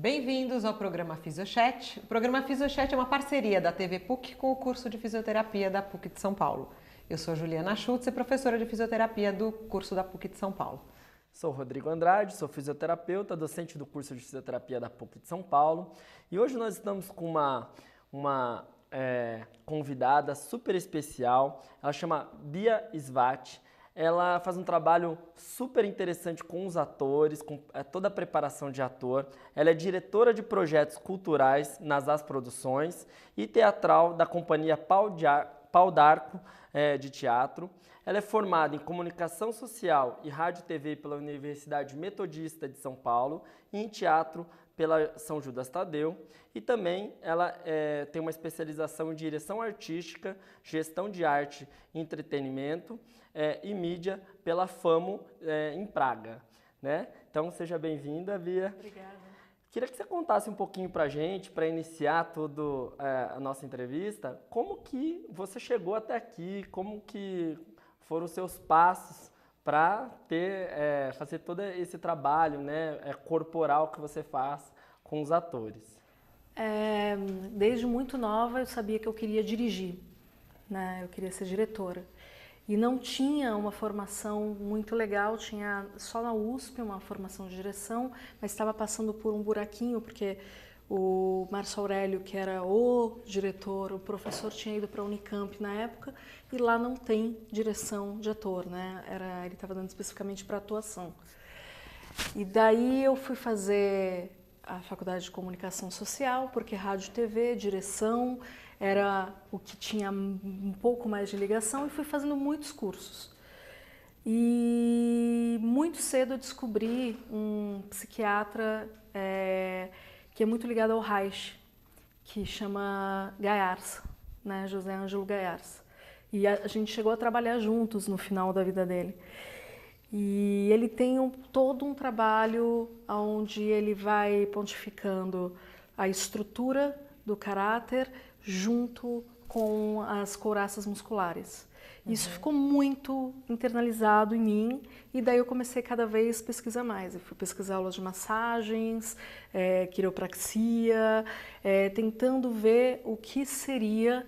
Bem-vindos ao programa Fisiochat. O programa Fisiochat é uma parceria da TV PUC com o curso de fisioterapia da PUC de São Paulo. Eu sou Juliana Schutz, professora de fisioterapia do curso da PUC de São Paulo. Sou Rodrigo Andrade, sou fisioterapeuta, docente do curso de fisioterapia da PUC de São Paulo. E hoje nós estamos com uma convidada super especial. Ela chama Bia Svati. Ela faz um trabalho super interessante com os atores, com toda a preparação de ator. Ela é diretora de projetos culturais nas As Produções e teatral da companhia Pau d'Arco de teatro. Ela é formada em comunicação social e rádio e TV pela Universidade Metodista de São Paulo e em teatro pela São Judas Tadeu. E também ela tem uma especialização em direção artística, gestão de arte e entretenimento e mídia pela FAMO em Praga, né? Então, seja bem-vinda, Bia. Obrigada. Queria que você contasse um pouquinho pra gente, para iniciar a nossa entrevista, como que você chegou até aqui, como que foram os seus passos para fazer todo esse trabalho, né, corporal que você faz com os atores. Desde muito nova eu sabia que eu queria dirigir, né? Eu queria ser diretora. E não tinha uma formação muito legal, tinha só na USP uma formação de direção, mas estava passando por um buraquinho, porque o Márcio Aurélio, que era o diretor, o professor, tinha ido para a Unicamp na época, e lá não tem direção de ator, né? Ele estava dando especificamente para atuação. E daí eu fui fazer a faculdade de comunicação social, porque rádio e TV, direção, era o que tinha um pouco mais de ligação, e fui fazendo muitos cursos. E muito cedo eu descobri um psiquiatra que é muito ligado ao Reich, que chama Gayarsa, né? José Ângelo Gayarsa. E a gente chegou a trabalhar juntos no final da vida dele. E ele tem todo um trabalho onde ele vai pontificando a estrutura do caráter junto com as couraças musculares. Isso ficou muito internalizado em mim, e daí eu comecei cada vez a pesquisar mais. Eu fui pesquisar aulas de massagens, quiropraxia, tentando ver o que seria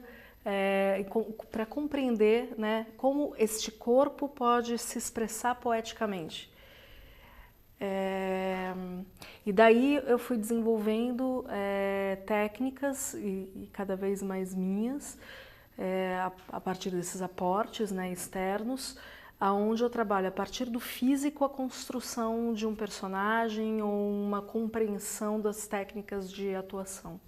para compreender, né, como este corpo pode se expressar poeticamente. E daí eu fui desenvolvendo técnicas e cada vez mais minhas, a partir desses aportes, né, externos, aonde eu trabalho a partir do físico a construção de um personagem ou uma compreensão das técnicas de atuação.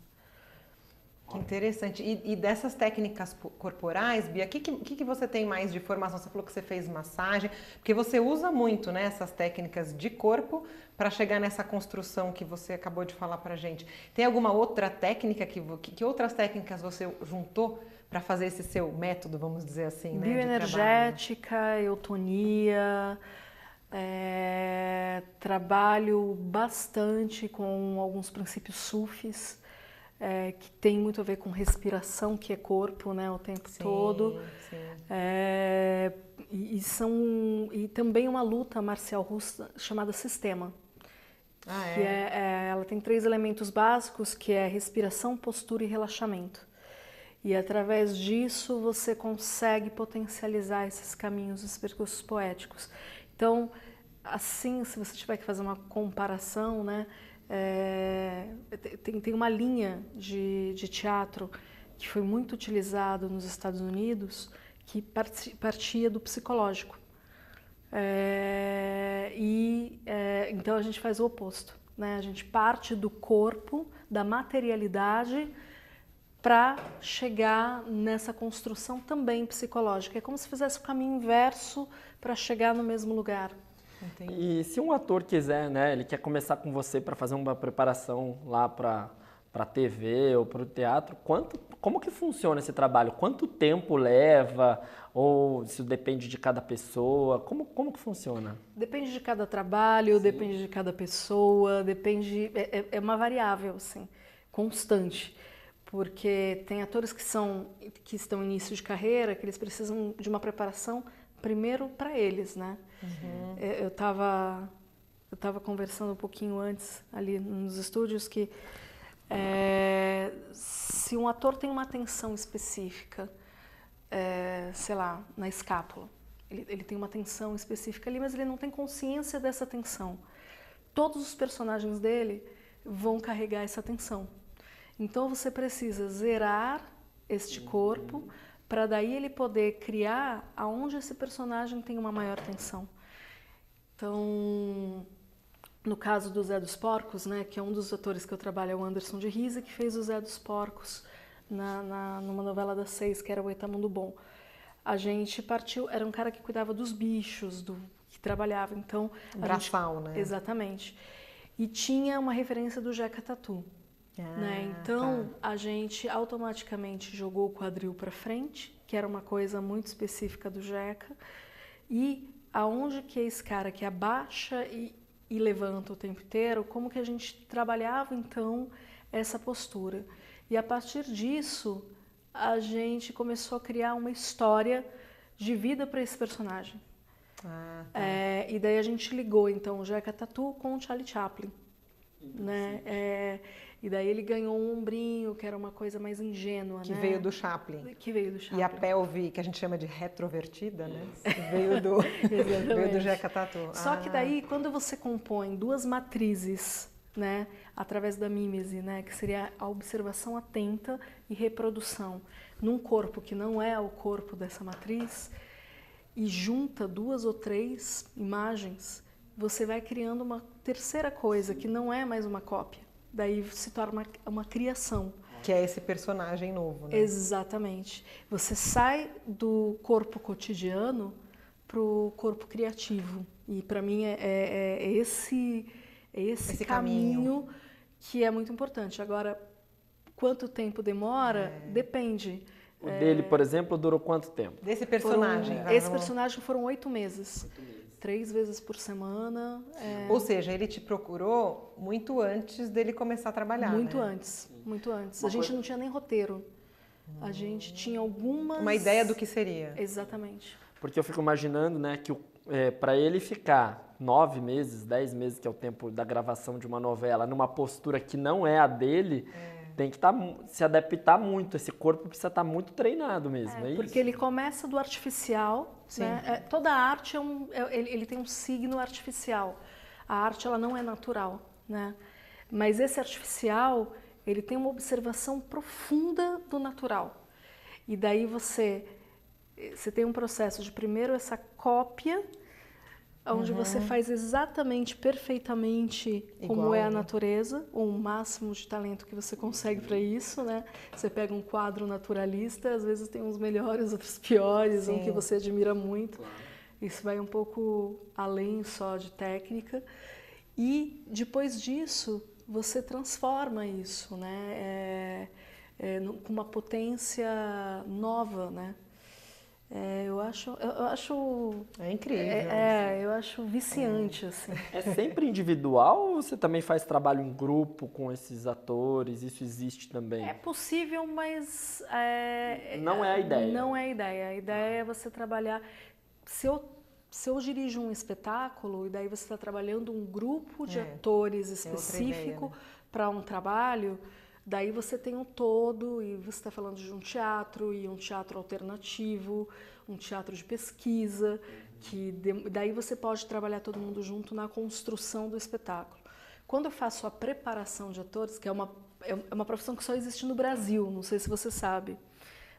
Que interessante. E dessas técnicas corporais, Bia, o que você tem mais de formação? Você falou que você fez massagem, porque você usa muito, né, essas técnicas de corpo para chegar nessa construção que você acabou de falar pra gente. Tem alguma outra técnica, que outras técnicas você juntou para fazer esse seu método, vamos dizer assim, né? Bioenergética, eutonia, trabalho bastante com alguns princípios sufis, que tem muito a ver com respiração, que é corpo, né, o tempo todo. Sim. E também uma luta marcial russa chamada Sistema. Ela tem 3 elementos básicos, que é respiração, postura e relaxamento. E através disso você consegue potencializar esses caminhos, esses percursos poéticos. Então, assim, se você tiver que fazer uma comparação, né, tem uma linha de teatro que foi muito utilizado nos Estados Unidos, que partia do psicológico. Então a gente faz o oposto, né? A gente parte do corpo, da materialidade, para chegar nessa construção também psicológica. É como se fizesse o caminho inverso para chegar no mesmo lugar. Entendi. E se um ator quiser, né, ele quer começar com você para fazer uma preparação lá para a TV ou para o teatro, como que funciona esse trabalho? Quanto tempo leva? Ou isso depende de cada pessoa? Como que funciona? Depende de cada trabalho, sim, depende de cada pessoa, é uma variável, assim, constante. Porque tem atores que estão em início de carreira, que eles precisam de uma preparação primeiro para eles, né? Eu estava eu estava conversando um pouquinho antes ali nos estúdios que se um ator tem uma tensão específica, sei lá, na escápula, ele tem uma tensão específica ali, mas ele não tem consciência dessa tensão. Todos os personagens dele vão carregar essa tensão. Então você precisa zerar este corpo para daí ele poder criar aonde esse personagem tem uma maior tensão. Então, no caso do Zé dos Porcos, né, que é um dos atores que eu trabalho, é o Anderson de Risa, que fez o Zé dos Porcos numa novela das 6, que era o Etamundo Bom. A gente partiu, era um cara que cuidava dos bichos, que trabalhava, então... Braçal, né? Exatamente. E tinha uma referência do Jeca Tatu. Né? Então, a gente automaticamente jogou o quadril para frente, que era uma coisa muito específica do Jeca, e aonde que é esse cara que abaixa e levanta o tempo inteiro, como que a gente trabalhava, então, essa postura. E a partir disso, a gente começou a criar uma história de vida para esse personagem. E daí a gente ligou, então, o Jeca Tatu com o Charlie Chaplin. Né? E daí ele ganhou um ombrinho, que era uma coisa mais ingênua, que veio do Chaplin. Que veio do Chaplin. E a pelve, que a gente chama de retrovertida, né? veio do Jeca Tatu. Só que daí, quando você compõe duas matrizes, né, através da mímese, né, que seria a observação atenta e reprodução, num corpo que não é o corpo dessa matriz, e junta 2 ou 3 imagens, você vai criando uma terceira coisa, que não é mais uma cópia. Daí se torna uma criação. Que é esse personagem novo, né? Exatamente. Você sai do corpo cotidiano para o corpo criativo. E para mim é esse caminho que é muito importante. Agora, quanto tempo demora? Depende. O dele, por exemplo, durou quanto tempo? Desse personagem. Esse personagem foram 8 meses. 3 vezes por semana. Ou seja, ele te procurou muito antes dele começar a trabalhar, Muito né? antes, muito antes. A gente não tinha nem roteiro. A gente tinha algumas... Uma ideia do que seria. Exatamente. Porque eu fico imaginando, né, que para ele ficar 9 meses, 10 meses, que é o tempo da gravação de uma novela, numa postura que não é a dele... Tem que se adaptar muito, esse corpo precisa estar muito treinado mesmo, é isso? Porque ele começa do artificial, né? Toda arte ele tem um signo artificial. A arte ela não é natural, né? Mas esse artificial, ele tem uma observação profunda do natural. E daí você tem um processo de primeiro essa cópia, onde você faz exatamente, perfeitamente como é a natureza, ou o máximo de talento que você consegue para isso, né? Você pega um quadro naturalista, às vezes tem uns melhores, outros piores, um que você admira muito. Claro. Isso vai um pouco além só de técnica. E depois disso, você transforma isso, né? Com uma potência nova, né? Eu acho é incrível. Eu acho viciante, assim. É sempre individual ou você também faz trabalho em grupo com esses atores? Isso existe também? É possível, mas não é a ideia. Não é a ideia. A ideia é você trabalhar. Se eu dirijo um espetáculo e daí você está trabalhando um grupo de atores específico para um trabalho. Daí você tem um todo, e você está falando de um teatro, e um teatro alternativo, um teatro de pesquisa, daí você pode trabalhar todo mundo junto na construção do espetáculo. Quando eu faço a preparação de atores, que é uma profissão que só existe no Brasil, não sei se você sabe.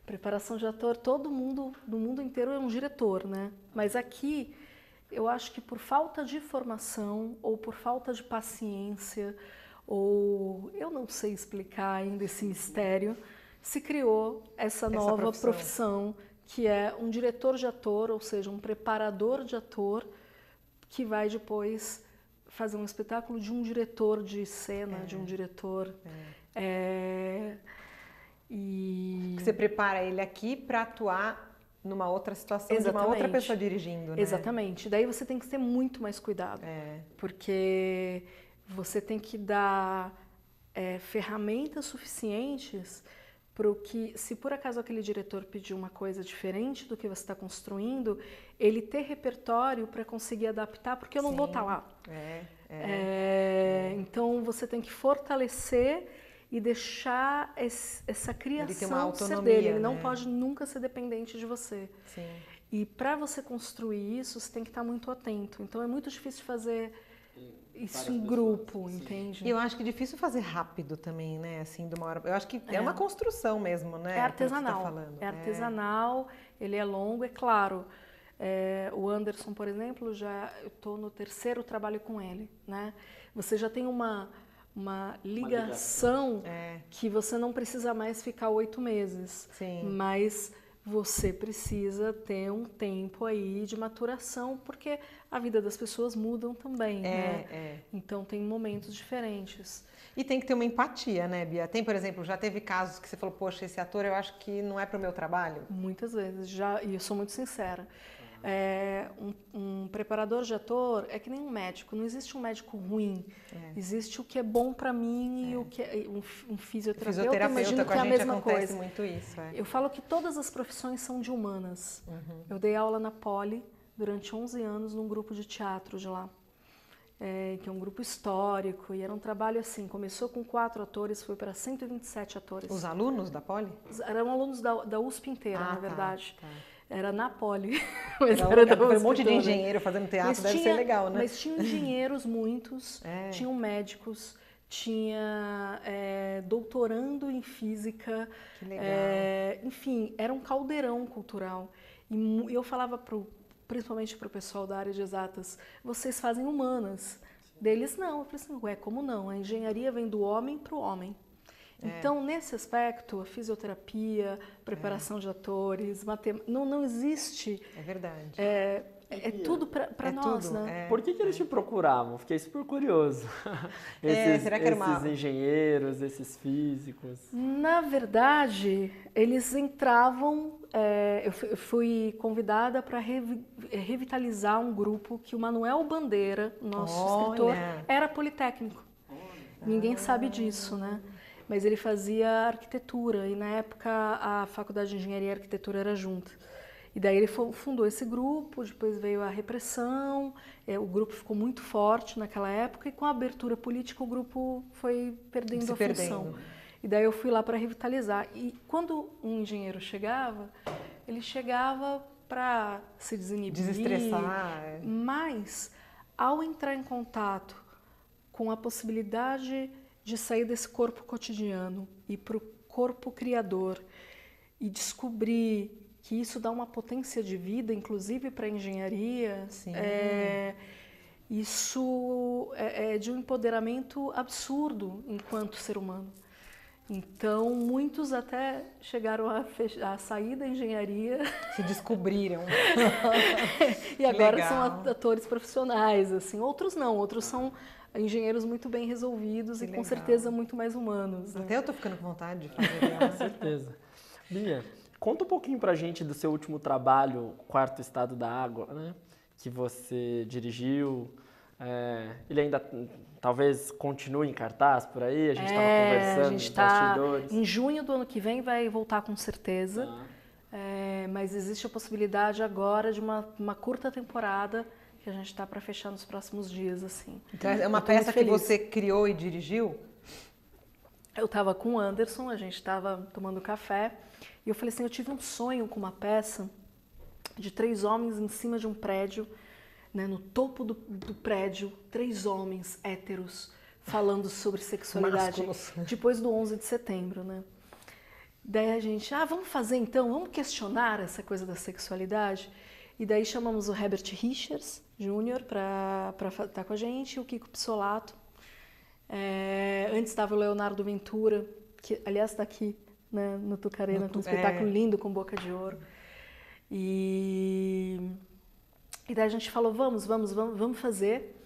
Preparação de ator, todo mundo, no mundo inteiro é um diretor, né? Mas aqui, eu acho que por falta de formação, ou por falta de paciência, ou eu não sei explicar ainda esse mistério, se criou essa nova profissão, que é um diretor de ator, ou seja, um preparador de ator, que vai depois fazer um espetáculo de um diretor de cena, de um diretor... Você prepara ele aqui para atuar numa outra situação, de uma outra pessoa dirigindo, né? Exatamente. Daí você tem que ter muito mais cuidado, porque... Você tem que dar ferramentas suficientes para o que, se por acaso aquele diretor pedir uma coisa diferente do que você está construindo, ele ter repertório para conseguir adaptar, porque eu não vou estar lá. Então você tem que fortalecer e deixar essa criação ser dele. Ele não pode nunca ser dependente de você. Sim. E para você construir isso, você tem que estar muito atento. Então é muito difícil fazer isso em grupo, entende? E eu acho que é difícil fazer rápido também, né? Assim, de uma hora. Eu acho que é uma construção mesmo, né? É artesanal. Tá falando. É artesanal, ele é longo, é claro. O Anderson, por exemplo, eu estou no 3º trabalho com ele, né? Você já tem uma ligação que você não precisa mais ficar 8 meses. Sim. Mas você precisa ter um tempo aí de maturação, porque a vida das pessoas mudam também, né? Então tem momentos diferentes. E tem que ter uma empatia, né, Bia? Tem, por exemplo, já teve casos que você falou, poxa, esse ator eu acho que não é para o meu trabalho? Muitas vezes, e eu sou muito sincera. Um preparador de ator é que nem um médico, não existe um médico ruim, existe o que é bom para mim e o que é um fisioterapeuta, imagino que é a mesma coisa. Muito isso, Eu falo que todas as profissões são de humanas. Eu dei aula na Poli durante 11 anos num grupo de teatro de lá, que é um grupo histórico, e era um trabalho assim, começou com 4 atores, foi para 127 atores. Os alunos da Poli? Eram alunos da USP inteira, na verdade. Tá. Era na Poli. Era um monte de engenheiro fazendo teatro, deve ser legal, né? Mas tinham engenheiros muitos, tinham médicos, tinha doutorando em física. Que legal. Enfim, era um caldeirão cultural. E eu falava, principalmente para o pessoal da área de exatas, vocês fazem humanas. Deles não. Eu falei assim, como não? A engenharia vem do homem para o homem. Então, nesse aspecto, a fisioterapia, preparação de atores, matemática, não existe... É verdade. É tudo para nós, tudo, né? Por que eles te procuravam? Fiquei super curioso. Será que era esses engenheiros, esses físicos? Na verdade, eles entravam... eu fui convidada para revitalizar um grupo que o Manuel Bandeira, nosso escritor, era politécnico. Ninguém sabe disso, né? Mas ele fazia arquitetura e na época a Faculdade de Engenharia e Arquitetura era junta. E daí ele fundou esse grupo, depois veio a repressão, o grupo ficou muito forte naquela época e com a abertura política o grupo foi perdendo a função. E daí eu fui lá para revitalizar. E quando um engenheiro chegava, ele chegava para se desinibir, desestressar. Mas ao entrar em contato com a possibilidade de sair desse corpo cotidiano e para o corpo criador e descobrir que isso dá uma potência de vida, inclusive para a engenharia, isso é de um empoderamento absurdo enquanto ser humano. Então, muitos até chegaram a sair da engenharia. Se descobriram. E agora são atores profissionais, assim. Outros não, outros são engenheiros muito bem resolvidos e com certeza muito mais humanos. Né? Até eu tô ficando com vontade de fazer dela. Com certeza. Bia, conta um pouquinho pra gente do seu último trabalho, Quarto Estado da Água, né? Que você dirigiu. Ele ainda talvez continue em cartaz por aí? A gente estava conversando nos bastidores. Em junho do ano que vem vai voltar com certeza. Mas existe a possibilidade agora de uma curta temporada que a gente está para fechar nos próximos dias, assim. Então é uma peça que você criou e dirigiu? Eu estava com o Anderson, a gente estava tomando café, e eu falei assim, eu tive um sonho com uma peça de 3 homens em cima de um prédio, né, no topo do prédio, 3 homens héteros falando sobre sexualidade, depois do 11 de setembro, né? Daí a gente, vamos fazer então, vamos questionar essa coisa da sexualidade? E daí chamamos o Herbert Richards Jr. para estar com a gente, e o Kiko Pissolato. Antes estava o Leonardo Ventura, que aliás está aqui, né, no Tucarena, com um espetáculo lindo com Boca de Ouro. E daí a gente falou, vamos fazer.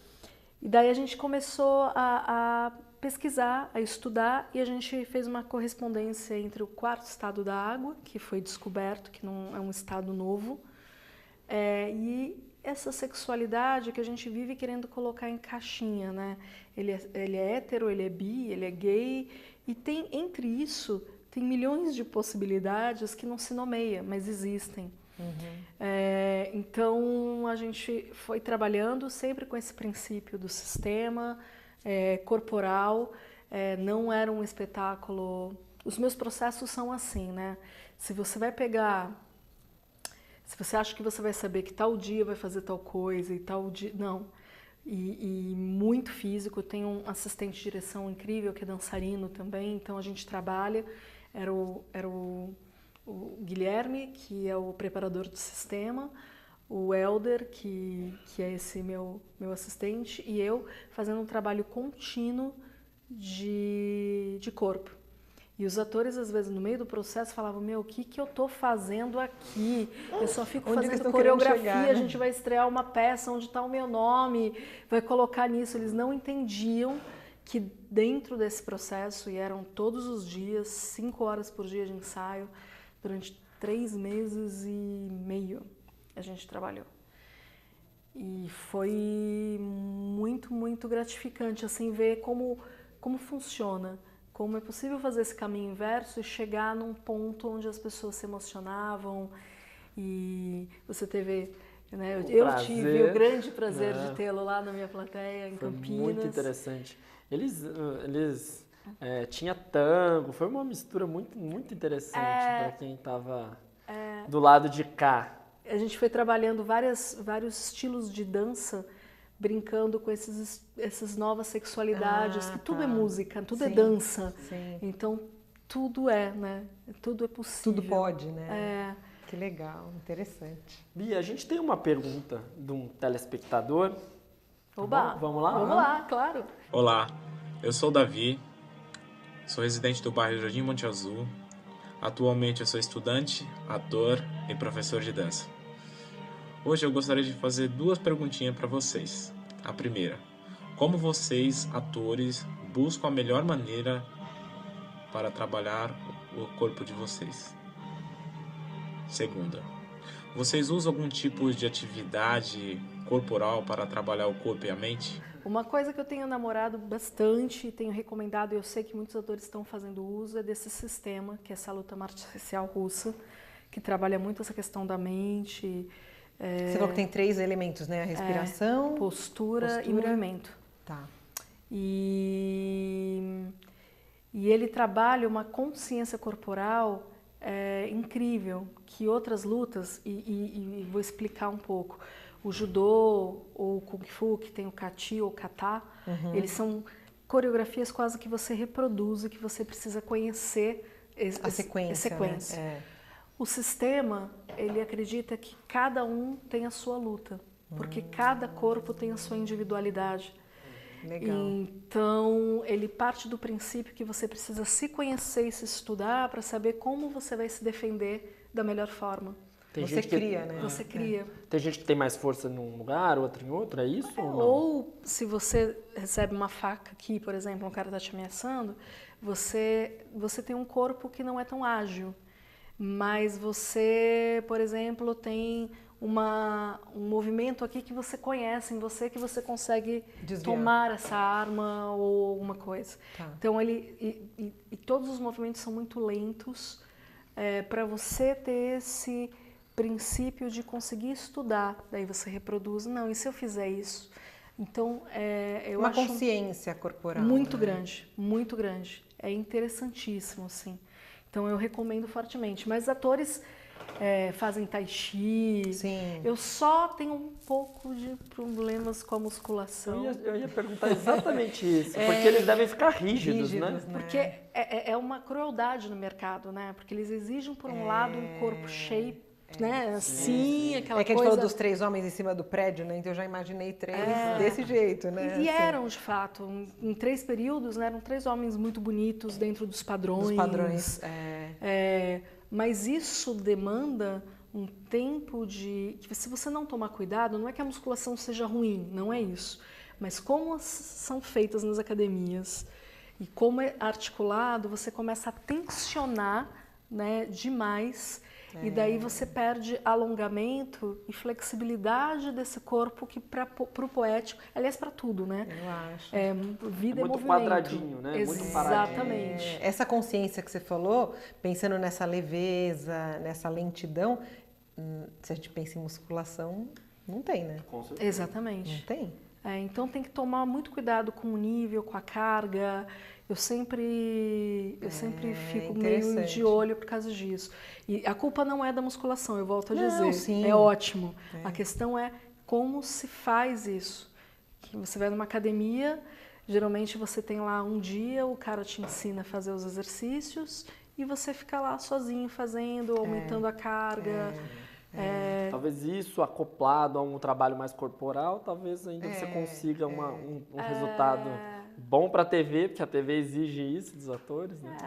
E daí a gente começou a pesquisar, a estudar, e a gente fez uma correspondência entre o Quarto Estado da Água, que foi descoberto, que não é um estado novo, e essa sexualidade que a gente vive querendo colocar em caixinha, né? Ele é hétero, ele é bi, ele é gay, e entre isso tem milhões de possibilidades que não se nomeia, mas existem. Então a gente foi trabalhando sempre com esse princípio do sistema corporal, não era um espetáculo. Os meus processos são assim, né? Se você acha que você vai saber que tal dia vai fazer tal coisa e tal dia, não. E muito físico. Eu tenho um assistente de direção incrível que é dançarino também, então a gente trabalha. Era o Guilherme, que é o preparador do sistema, o Helder, que é esse meu assistente, e eu fazendo um trabalho contínuo de corpo. E os atores, às vezes, no meio do processo, falavam, o que eu tô fazendo aqui? Eu só fico fazendo coreografia, chegar, né? A gente vai estrear uma peça onde está o meu nome, vai colocar nisso. Eles não entendiam que dentro desse processo, e eram todos os dias, 5 horas por dia de ensaio, durante 3 meses e meio a gente trabalhou. E foi muito, muito gratificante assim, ver como funciona, como é possível fazer esse caminho inverso e chegar num ponto onde as pessoas se emocionavam. E você teve, né, eu tive o grande prazer de tê-lo lá na minha plateia em Campinas. Muito interessante. Eles tinha tango, foi uma mistura muito, muito interessante para quem estava do lado de cá. A gente foi trabalhando vários estilos de dança, brincando com essas novas sexualidades, que tudo é música, tudo é dança. Sim. Então, tudo né? Tudo é possível. Tudo pode, né? Que legal, interessante. Bia, a gente tem uma pergunta de um telespectador. Oba! Vamos lá? Vamos lá, claro. Olá, eu sou o Davi, sou residente do bairro Jardim Monte Azul. Atualmente eu sou estudante, ator e professor de dança. Hoje eu gostaria de fazer 2 perguntinhas para vocês. A primeira, como vocês, atores, buscam a melhor maneira para trabalhar o corpo de vocês? Segunda, vocês usam algum tipo de atividade corporal para trabalhar o corpo e a mente? Uma coisa que eu tenho namorado bastante, tenho recomendado, e eu sei que muitos atores estão fazendo uso, é desse sistema, que é essa luta marcial russa, que trabalha muito essa questão da mente. Você falou que tem 3 elementos, né? A respiração, postura e movimento. Tá. E ele trabalha uma consciência corporal incrível, que outras lutas, e vou explicar um pouco. O judô ou o kung fu, que tem o kati ou kata, eles são coreografias quase que você reproduz e que você precisa conhecer a sequência. Né? O sistema, ele acredita que cada um tem a sua luta, porque cada corpo tem a sua individualidade. Legal. Então, ele parte do princípio que você precisa se conhecer e se estudar para saber como você vai se defender da melhor forma. Você cria, né? Você cria. Tem gente que tem mais força num lugar, outro em outro, é isso? Ou se você recebe uma faca aqui, por exemplo, um cara está te ameaçando, você tem um corpo que não é tão ágil, mas você, por exemplo, tem um movimento aqui que você conhece em você, que você consegue tomar essa arma ou alguma coisa. Tá. Então, todos os movimentos são muito lentos para você ter esse princípio de conseguir estudar. Daí você reproduz, não, e se eu fizer isso? Então, eu acho... Uma consciência corporal. Muito grande, muito grande. É interessantíssimo, assim. Então, eu recomendo fortemente. Mas atores fazem tai chi. Sim. Eu só tenho um pouco de problemas com a musculação. Eu ia perguntar exatamente isso, porque eles devem ficar rígidos, né? Porque é uma crueldade no mercado, né? Porque eles exigem, por um lado, um corpo shape, né? Assim, aquela coisa... É que a gente falou dos 3 homens em cima do prédio, né? Então eu já imaginei 3 desse jeito, né? E eram, de fato, em 3 períodos, né? Eram 3 homens muito bonitos dentro dos padrões. Dos padrões, mas isso demanda um tempo que se você não tomar cuidado, não é que a musculação seja ruim, não é isso. Mas como são feitas nas academias e como é articulado, você começa a tensionar, né, demais. E daí você perde alongamento e flexibilidade desse corpo que para o poético, aliás, para tudo, né? Eu acho. Vida muito e movimento. quadradinho, né? Muito paradinho. Exatamente. Essa consciência que você falou, pensando nessa leveza, nessa lentidão, se a gente pensa em musculação, não tem, né? Com certeza. Exatamente. Não tem. Então tem que tomar muito cuidado com o nível, com a carga. Eu sempre fico meio de olho por causa disso. E a culpa não é da musculação, eu volto a dizer. Sim. É ótimo. A questão é como se faz isso. Que você vai numa academia, geralmente você tem lá um dia, o cara te ensina a fazer os exercícios e você fica lá sozinho fazendo, aumentando a carga. Talvez isso acoplado a um trabalho mais corporal, talvez ainda você consiga um resultado bom para a TV, porque a TV exige isso dos atores, né?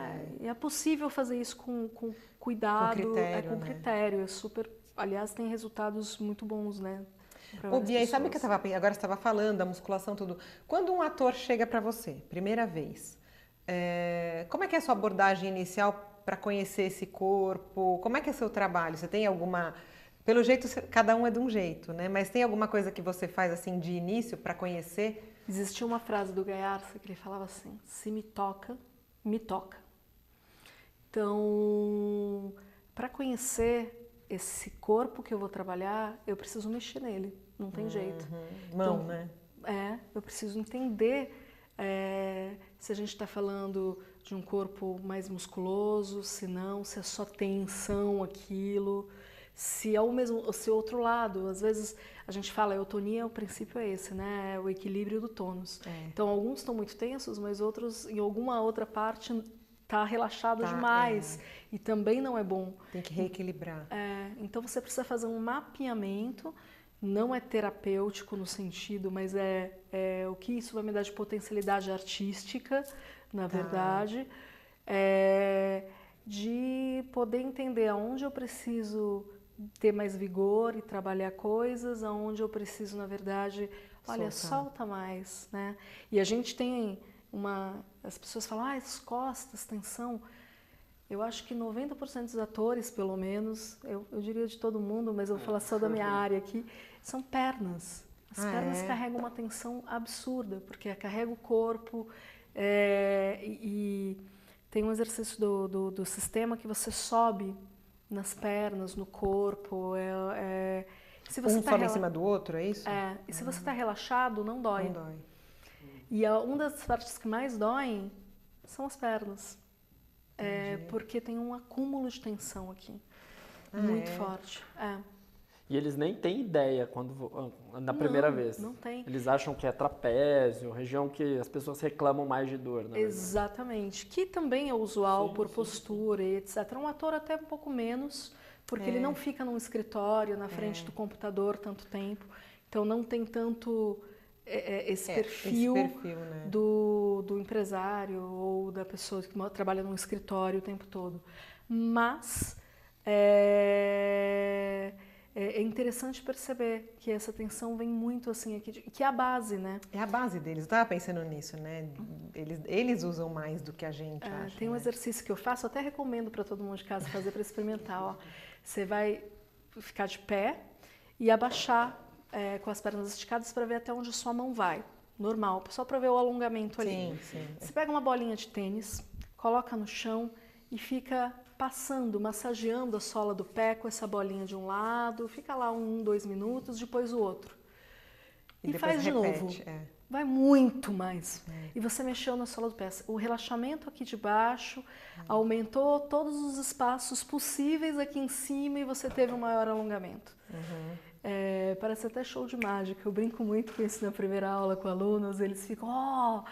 E é possível fazer isso com cuidado, com critério. É super, aliás, tem resultados muito bons, né? Ô, Bia, e sabe que agora você estava falando da musculação, tudo. Quando um ator chega para você, primeira vez, como é que é a sua abordagem inicial para conhecer esse corpo? Como é que é seu trabalho? Você tem alguma... Pelo jeito, cada um é de um jeito, né? Mas tem alguma coisa que você faz assim de início para conhecer? Existia uma frase do Gaiarsa que ele falava assim: se me toca, me toca. Então, para conhecer esse corpo que eu vou trabalhar, eu preciso mexer nele, não tem jeito. Mão, né? Eu preciso entender se a gente está falando de um corpo mais musculoso, se não, se é só tensão aquilo. Se é se outro lado, às vezes a gente fala eutonia, o princípio é esse, né? É o equilíbrio do tônus. Então, alguns estão muito tensos, mas outros, em alguma outra parte, está relaxado demais. E também não é bom. Tem que reequilibrar. Então, você precisa fazer um mapeamento, não é terapêutico no sentido, mas é o que isso vai me dar de potencialidade artística, na verdade. De poder entender aonde eu preciso ter mais vigor e trabalhar coisas, aonde eu preciso, na verdade, olha, solta mais, né? E a gente tem as pessoas falam, as costas, tensão. Eu acho que 90% dos atores, pelo menos, eu diria de todo mundo, mas eu vou falar só da minha área aqui, são pernas. As pernas carregam uma tensão absurda, porque carrega o corpo e tem um exercício do sistema que você sobe nas pernas, no corpo. Se você sobe em cima do outro, é isso? E se você está relaxado, não dói. Não dói. E uma das partes que mais doem são as pernas. Porque tem um acúmulo de tensão aqui. Muito forte. E eles nem têm ideia na primeira vez. Não tem. Eles acham que é trapézio, região que as pessoas reclamam mais de dor, né? Exatamente. Que também é usual por postura e etc. Um ator até um pouco menos, porque ele não fica num escritório, na frente do computador tanto tempo. Então não tem tanto esse perfil, né? do empresário ou da pessoa que trabalha num escritório o tempo todo. Mas é interessante perceber que essa tensão vem muito assim aqui, que é a base, né? É a base deles. Eu estava pensando nisso, né? Eles usam mais do que a gente acha. Tem um exercício que eu faço, até recomendo para todo mundo de casa fazer para experimentar. Ó. Você vai ficar de pé e abaixar com as pernas esticadas para ver até onde sua mão vai. Normal, só para ver o alongamento ali. Sim. Você pega uma bolinha de tênis, coloca no chão e fica passando, massageando a sola do pé com essa bolinha de um lado, fica lá 2 minutos, depois o outro. E faz de novo. Vai muito mais. E você mexeu na sola do pé. O relaxamento aqui de baixo aumentou todos os espaços possíveis aqui em cima e você teve um maior alongamento. Parece até show de mágica. Eu brinco muito com isso na primeira aula com alunos. Eles ficam,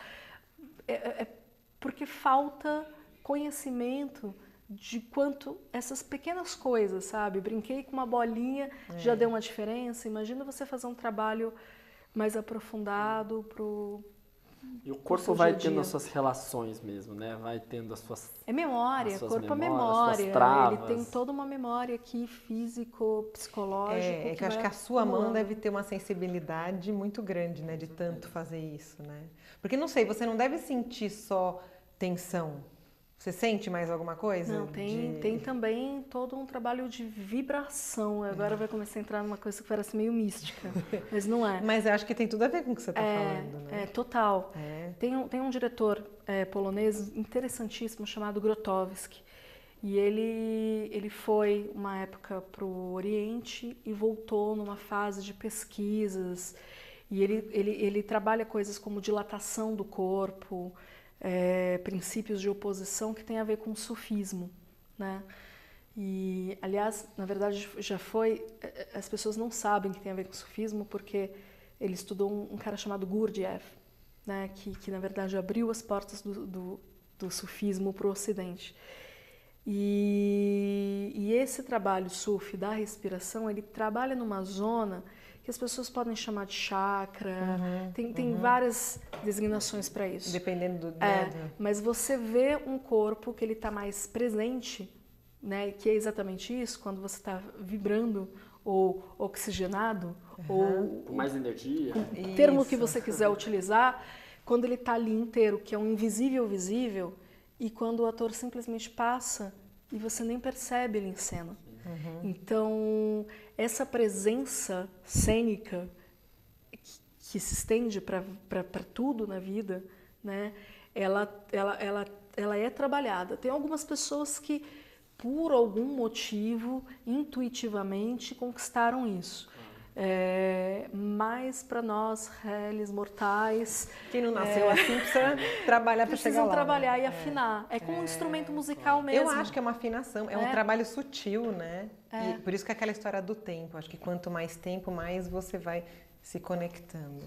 porque falta conhecimento de quanto essas pequenas coisas, sabe? Brinquei com uma bolinha, já deu uma diferença. Imagina você fazer um trabalho mais aprofundado E o corpo vai tendo as suas relações mesmo, né? Vai tendo as suas... É memória, corpo é memória. Ele tem toda uma memória aqui, físico, psicológico. Que eu acho que a sua mão deve ter uma sensibilidade muito grande, né? De tanto fazer isso, né? Porque, não sei, você não deve sentir só tensão. Você sente mais alguma coisa? Não, tem também todo um trabalho de vibração. Agora vai começar a entrar numa coisa que parece meio mística, mas não é. Mas eu acho que tem tudo a ver com o que você está falando, né? Total. É. Tem um diretor polonês interessantíssimo chamado Grotowski. E ele foi, uma época, para o Oriente e voltou numa fase de pesquisas. E ele trabalha coisas como dilatação do corpo, princípios de oposição que tem a ver com o sufismo, né? E, aliás, na verdade, já foi... As pessoas não sabem que tem a ver com o sufismo porque ele estudou um cara chamado Gurdjieff, né? Que na verdade, abriu as portas do sufismo para o Ocidente. E esse trabalho sufi da respiração, ele trabalha numa zona que as pessoas podem chamar de chakra, tem várias designações para isso. Dependendo do... Mas você vê um corpo que ele está mais presente, né, que é exatamente isso, quando você está vibrando ou oxigenado, ou com mais energia. o termo que você quiser utilizar, quando ele está ali inteiro, que é um invisível visível, e quando o ator simplesmente passa e você nem percebe ele em cena. Então, essa presença cênica que se estende para tudo na vida, né, ela é trabalhada. Tem algumas pessoas que, por algum motivo, intuitivamente conquistaram isso. Mas para nós, réis mortais... Quem não nasceu assim precisa trabalhar para chegar lá. Precisam trabalhar né? e afinar. É como um instrumento musical mesmo. Eu acho que é uma afinação, é um trabalho sutil, né? E por isso que é aquela história do tempo. Acho que quanto mais tempo, mais você vai se conectando.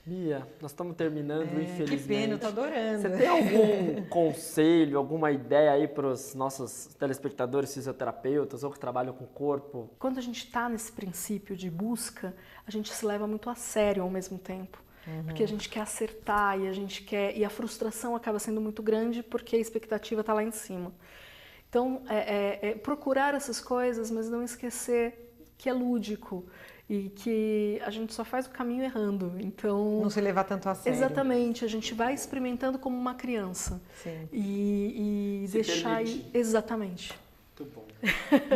Bia, nós estamos terminando, infelizmente. Que pena, eu tô adorando. Você tem algum conselho, alguma ideia aí para os nossos telespectadores fisioterapeutas ou que trabalham com o corpo? Quando a gente está nesse princípio de busca, a gente se leva muito a sério ao mesmo tempo. Porque a gente quer acertar e a frustração acaba sendo muito grande porque a expectativa está lá em cima. Então, procurar essas coisas, mas não esquecer que é lúdico e que a gente só faz o caminho errando. Então, não se levar tanto a sério. Exatamente, a gente vai experimentando como uma criança. Sim. E deixar ir. Exatamente. Muito bom.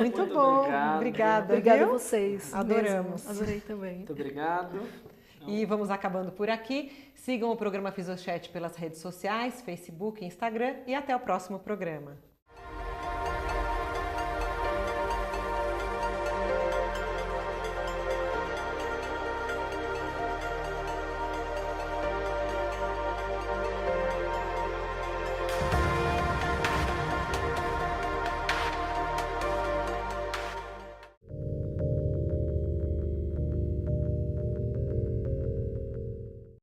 Muito bom. Obrigada. Obrigada a vocês. Adoramos. Mesmo. Adorei também. Muito obrigado. E vamos acabando por aqui. Sigam o programa Fisiochat pelas redes sociais, Facebook e Instagram. E até o próximo programa.